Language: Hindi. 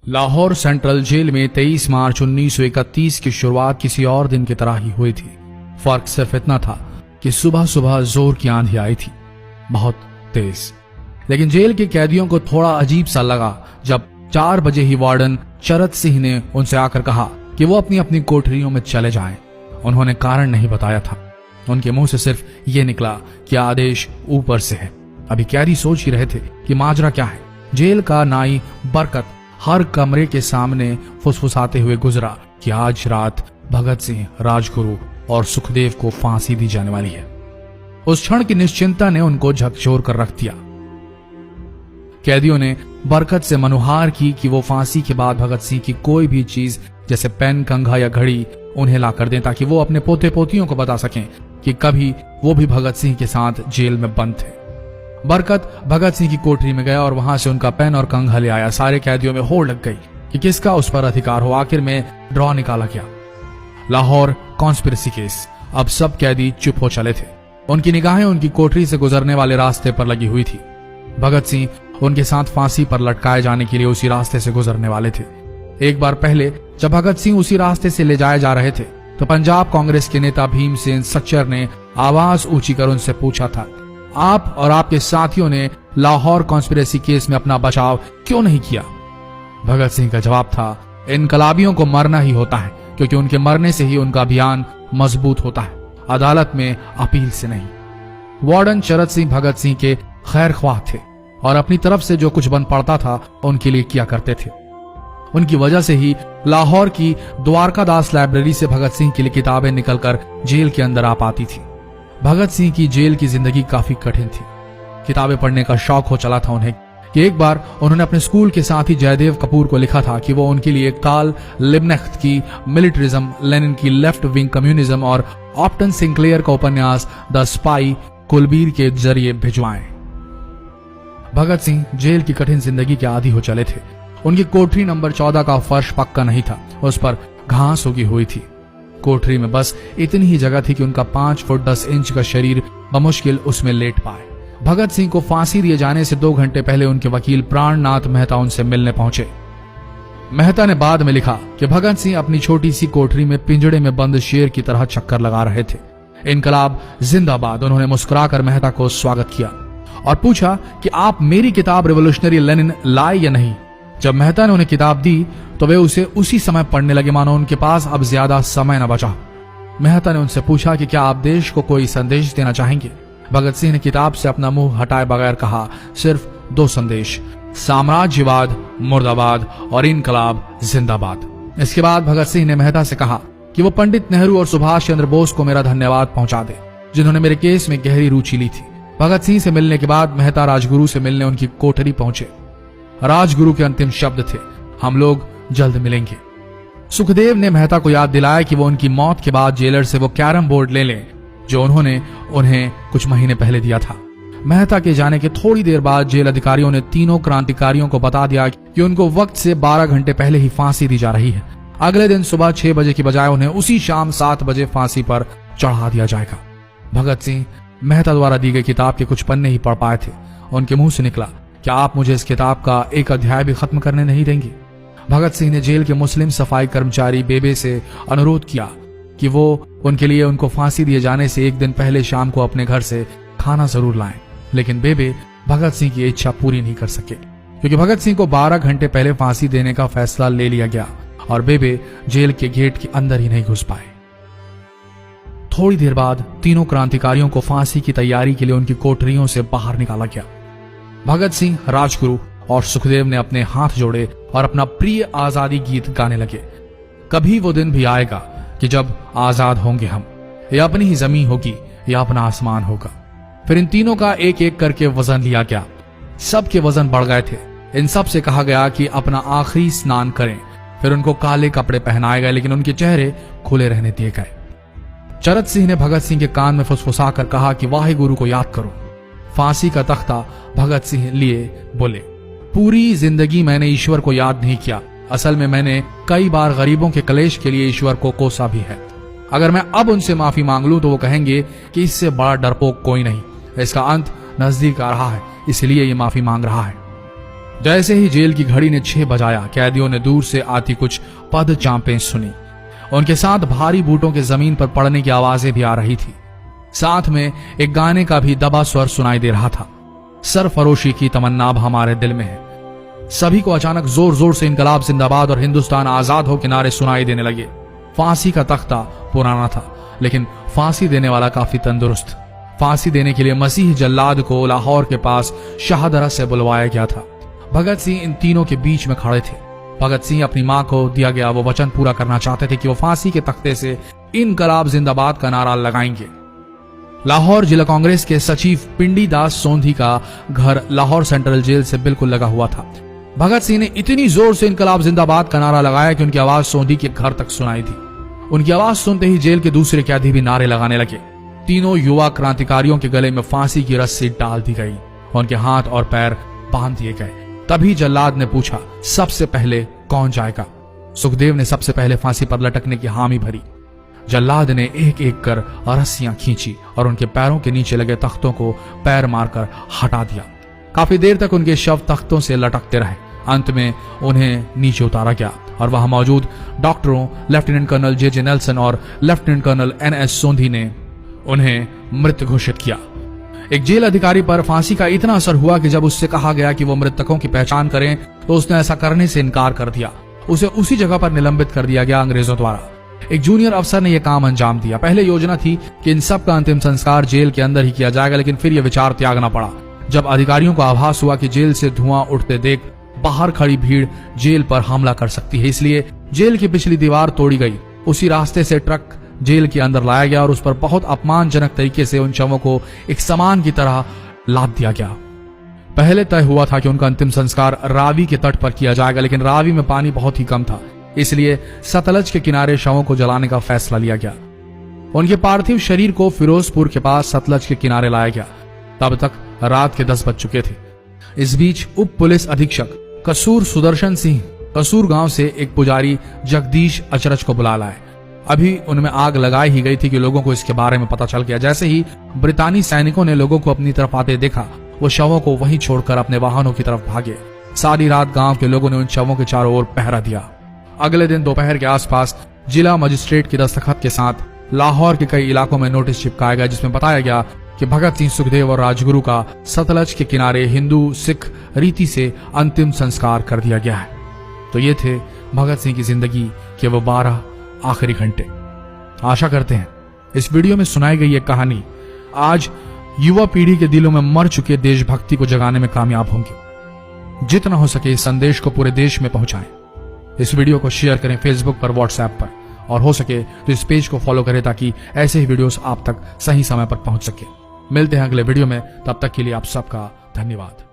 लाहौर सेंट्रल जेल में 23 मार्च 1931 की शुरुआत किसी और दिन की तरह ही हुई थी। फर्क सिर्फ इतना था कि सुबह सुबह जोर की आंधी आई थी, बहुत तेज। लेकिन जेल के कैदियों को थोड़ा अजीब सा लगा जब 4 बजे ही वार्डन चरत सिंह ने उनसे आकर कहा कि वो अपनी अपनी कोठरियों में चले जाएं। उन्होंने कारण नहीं बताया था। उनके मुंह से सिर्फ ये निकला कि आदेश ऊपर से है। अभी कैदी सोच ही रहे थे कि माजरा क्या है। जेल का नाई बरकत हर कमरे के सामने फुसफुसाते हुए गुजरा कि आज रात भगत सिंह, राजगुरु और सुखदेव को फांसी दी जाने वाली है। उस क्षण की निश्चिंता ने उनको झकझोर कर रख दिया। कैदियों ने बरकत से मनुहार की कि वो फांसी के बाद भगत सिंह की कोई भी चीज जैसे पेन, कंघा या घड़ी उन्हें ला कर दें ताकि वो अपने पोते पोतियों को बता सकें कि कभी वो भी भगत सिंह के साथ जेल में बंद थे। बरकत भगत सिंह की कोठरी में गया और वहां से उनका पेन और कंघा ले आया। सारे कैदियों में होड़ लग गई कि किसका उस पर अधिकार हो। आखिर में ड्रॉ निकाला गया, लाहौर कॉन्स्पिरेसी केस। अब सब कैदी चुप हो चले थे। उनकी निगाहें उनकी कोठरी से गुजरने वाले रास्ते पर लगी हुई थी। भगत सिंह उनके साथ फांसी पर लटकाए जाने के लिए उसी रास्ते से गुजरने वाले थे। एक बार पहले जब भगत सिंह उसी रास्ते से ले जाए जा रहे थे तो पंजाब कांग्रेस के नेता भीमसेन सच्चर ने आवाज ऊंची कर उनसे पूछा था, आप और आपके साथियों ने लाहौर कॉन्स्पिरेसी केस में अपना बचाव क्यों नहीं किया? भगत सिंह का जवाब था, इनकलाबियों को मरना ही होता है क्योंकि उनके मरने से ही उनका अभियान मजबूत होता है, अदालत में अपील से नहीं। वार्डन चरत सिंह भगत सिंह के खैर ख्वाह थे और अपनी तरफ से जो कुछ बन पड़ता था उनके लिए किया करते थे। उनकी वजह से ही लाहौर की द्वारकादास लाइब्रेरी से भगत सिंह के लिए किताबें निकलकर जेल के अंदर आ पाती थी। भगत सिंह की जेल की जिंदगी काफी कठिन थी। किताबें पढ़ने का शौक हो चला था उन्हें कि एक बार उन्होंने अपने स्कूल के साथी जयदेव कपूर को लिखा था कि वो उनके लिए कार्ल लिब्कनेcht की मिलिट्रिज्म, लेनिन की लेफ्ट विंग कम्युनिज्म और ऑप्टन सिंक्लेयर का उपन्यास द स्पाई कुलबीर के जरिए भिजवाएं। भगत सिंह जेल की कठिन जिंदगी के आदी हो चले थे। उनकी कोठरी नंबर 14 का फर्श पक्का नहीं था, उस पर घास उगी हुई थी। कोठरी में बस इतनी ही जगह थी कि उनका 5 फुट 10 इंच का शरीर बमुश्किल उसमें लेट पाए। भगत सिंह को फांसी दिए जाने से 2 घंटे पहले उनके वकील प्राणनाथ मेहता उनसे मिलने पहुंचे। मेहता ने बाद में लिखा कि भगत सिंह अपनी छोटी सी कोठरी में पिंजड़े में बंद शेर की तरह चक्कर लगा रहे थे। इनकलाब जिंदाबाद। उन्होंने मुस्कुराकर मेहता को स्वागत किया और पूछा कि आप मेरी किताब रिवोल्यूशनरी लेनिन लाए या नहीं। जब मेहता ने उन्हें किताब दी तो वे उसे उसी समय पढ़ने लगे मानो उनके पास अब ज्यादा समय न बचा। मेहता ने उनसे पूछा कि क्या आप देश को कोई संदेश देना चाहेंगे? भगत सिंह ने किताब से अपना मुंह हटाए बगैर कहा, सिर्फ 2 संदेश, साम्राज्यवाद मुर्दाबाद और इनकलाब जिंदाबाद। इसके बाद भगत सिंह ने मेहता से कहा कि वो पंडित नेहरू और सुभाष चंद्र बोस को मेरा धन्यवाद पहुंचा दे जिन्होंने मेरे केस में गहरी रुचि ली थी। भगत सिंह से मिलने के बाद मेहता राजगुरु से मिलने उनकी कोठरी पहुंचे। राजगुरु के अंतिम शब्द थे, हम लोग जल्द मिलेंगे। सुखदेव ने मेहता को याद दिलाया कि वो उनकी मौत के बाद जेलर से वो कैरम बोर्ड ले लें जो उन्होंने उन्हें कुछ महीने पहले दिया था। मेहता के जाने के थोड़ी देर बाद जेल अधिकारियों ने तीनों क्रांतिकारियों को बता दिया कि उनको वक्त से 12 घंटे पहले ही फांसी दी जा रही है। अगले दिन सुबह 6 बजे की बजाय उन्हें उसी शाम 7 बजे फांसी पर चढ़ा दिया जाएगा। भगत सिंह मेहता द्वारा दी गई किताब के कुछ पन्ने ही पढ़ पाए थे। उनके मुंह से निकला, क्या आप मुझे इस किताब का एक अध्याय भी खत्म करने नहीं देंगे? भगत सिंह ने जेल के मुस्लिम सफाई कर्मचारी बेबे से अनुरोध किया कि वो उनके लिए उनको फांसी दिए जाने से 1 दिन पहले शाम को अपने घर से खाना जरूर लाएं। लेकिन बेबे भगत सिंह की इच्छा पूरी नहीं कर सके क्योंकि भगत सिंह को 12 घंटे पहले फांसी देने का फैसला ले लिया गया और बेबे जेल के गेट के अंदर ही नहीं घुस पाए। थोड़ी देर बाद तीनों क्रांतिकारियों को फांसी की तैयारी के लिए उनकी कोठरियों से बाहर निकाला गया। भगत सिंह, राजगुरु और सुखदेव ने अपने हाथ जोड़े और अपना प्रिय आजादी गीत गाने लगे। कभी वो दिन भी आएगा कि जब आजाद होंगे हम, या अपनी ही जमीन होगी या अपना आसमान होगा। फिर इन तीनों का एक एक करके वजन लिया गया। सबके वजन बढ़ गए थे। इन सब से कहा गया कि अपना आखिरी स्नान करें। फिर उनको काले कपड़े पहनाए गए लेकिन उनके चेहरे खुले रहने दिए गए। चरत सिंह ने भगत सिंह के कान में फुसफुसा कर कहा कि वाहे गुरु को याद करो। फांसी का तख्ता भगत सिंह लिए बोले, पूरी जिंदगी मैंने ईश्वर को याद नहीं किया। असल में मैंने कई बार गरीबों के कलेश के लिए ईश्वर को कोसा भी है। अगर मैं अब उनसे माफी मांग लूं तो वो कहेंगे कि इससे बड़ा डरपोक कोई नहीं। इसका अंत नजदीक आ रहा है, इसलिए ये माफी मांग रहा है। जैसे ही जेल की घड़ी ने 6 बजाया, कैदियों ने दूर से आती कुछ पद चांपें सुनी। उनके साथ भारी बूटों के जमीन पर पड़ने की आवाजें भी आ रही थी। साथ में एक गाने का भी दबा स्वर सुनाई दे रहा था। सरफरोशी की तमन्ना अब हमारे दिल में है। सभी को अचानक जोर जोर से इनकलाब जिंदाबाद और हिंदुस्तान आजाद हो किनारे सुनाई देने लगे। फांसी का तख्ता पुराना था, लेकिन फांसी देने वाला काफी तंदुरुस्त। फांसी देने के लिए मसीह जल्लाद को लाहौर के पास शाहदरा से बुलवाया गया था। भगत सिंह इन तीनों के बीच में खड़े थे। भगत सिंह अपनी मां को दिया गया वो वचन पूरा करना चाहते थे कि वो फांसी के तख्ते से इनकलाब जिंदाबाद का नारा लगाएंगे। लाहौर जिला कांग्रेस के सचिव पिंडी दास सोंधी का घर लाहौर सेंट्रल जेल से बिल्कुल लगा हुआ था। भगत सिंह ने इतनी जोर से इनकलाब जिंदाबाद का नारा लगाया कि उनकी आवाज सोंधी के घर तक सुनाई दी। उनकी आवाज सुनते ही जेल के दूसरे कैदी भी नारे लगाने लगे। तीनों युवा क्रांतिकारियों के गले में फांसी की रस्सी डाल दी गई, उनके हाथ और पैर बांध दिए गए। तभी जल्लाद ने पूछा, सबसे पहले कौन जाएगा? सुखदेव ने सबसे पहले फांसी पर लटकने की हामी भरी। जल्लाद ने एक एक कर रस्सियां खींची और उनके पैरों के नीचे लगे तख्तों को पैर मारकर हटा दिया। काफी देर तक उनके शव तख्तों से लटकते रहे। अंत में उन्हें नीचे उतारा गया और वहां मौजूद डॉक्टरों लेफ्टिनेंट कर्नल जे नेल्सन और लेफ्टिनेंट कर्नल NS सोंधी ने उन्हें मृत घोषित किया। एक जेल अधिकारी पर फांसी का इतना असर हुआ कि जब उससे कहा गया कि वो मृतकों की पहचान करें तो उसने ऐसा करने से इनकार कर दिया। उसे उसी जगह पर निलंबित कर दिया गया अंग्रेजों द्वारा। एक जूनियर अफसर ने यह काम अंजाम दिया। पहले योजना थी कि इन सब का अंतिम संस्कार जेल के अंदर ही किया जाएगा, लेकिन फिर यह विचार त्यागना पड़ा जब अधिकारियों को आभास हुआ कि जेल से धुआं उठते देख बाहर खड़ी भीड़ जेल पर हमला कर सकती है। इसलिए जेल की पिछली दीवार तोड़ी गई। उसी रास्ते से ट्रक जेल के अंदर लाया गया और उस पर बहुत अपमानजनक तरीके से उन शवों को एक सामान की तरह लाद दिया गया। पहले तय हुआ था कि उनका अंतिम संस्कार रावी के तट पर किया जाएगा, लेकिन रावी में पानी बहुत ही कम था, इसलिए सतलज के किनारे शवों को जलाने का फैसला लिया गया। उनके पार्थिव शरीर को फिरोजपुर के पास सतलज के किनारे लाया गया। तब तक रात के 10 बज चुके थे। इस बीच उप पुलिस अधीक्षक कसूर सुदर्शन सिंह कसूर गांव से एक पुजारी जगदीश अचरज को बुला लाए। अभी उनमें आग लगाई ही गई थी कि लोगों को इसके बारे में पता चल गया। जैसे ही ब्रितानी सैनिकों ने लोगों को अपनी तरफ आते देखा, वो शवों को वहीं छोड़कर अपने वाहनों की तरफ भागे। सारी रात गांव के लोगों ने उन शवों के चारों ओर पहरा दिया। अगले दिन दोपहर के आसपास जिला मजिस्ट्रेट की दस्तखत के साथ लाहौर के कई इलाकों में नोटिस चिपकाया गया, जिसमें बताया गया कि भगत सिंह, सुखदेव और राजगुरु का सतलज के किनारे हिंदू सिख रीति से अंतिम संस्कार कर दिया गया है। तो ये थे भगत सिंह की जिंदगी के वो 12 आखिरी घंटे। आशा करते हैं इस वीडियो में सुनाई गई ये कहानी आज युवा पीढ़ी के दिलों में मर चुके देशभक्ति को जगाने में कामयाब होंगे। जितना हो सके इस संदेश को पूरे देश में पहुंचाएं। इस वीडियो को शेयर करें फेसबुक पर, व्हाट्सएप पर, और हो सके तो इस पेज को फॉलो करें ताकि ऐसे ही वीडियोस आप तक सही समय पर पहुंच सके। मिलते हैं अगले वीडियो में, तब तक के लिए आप सबका धन्यवाद।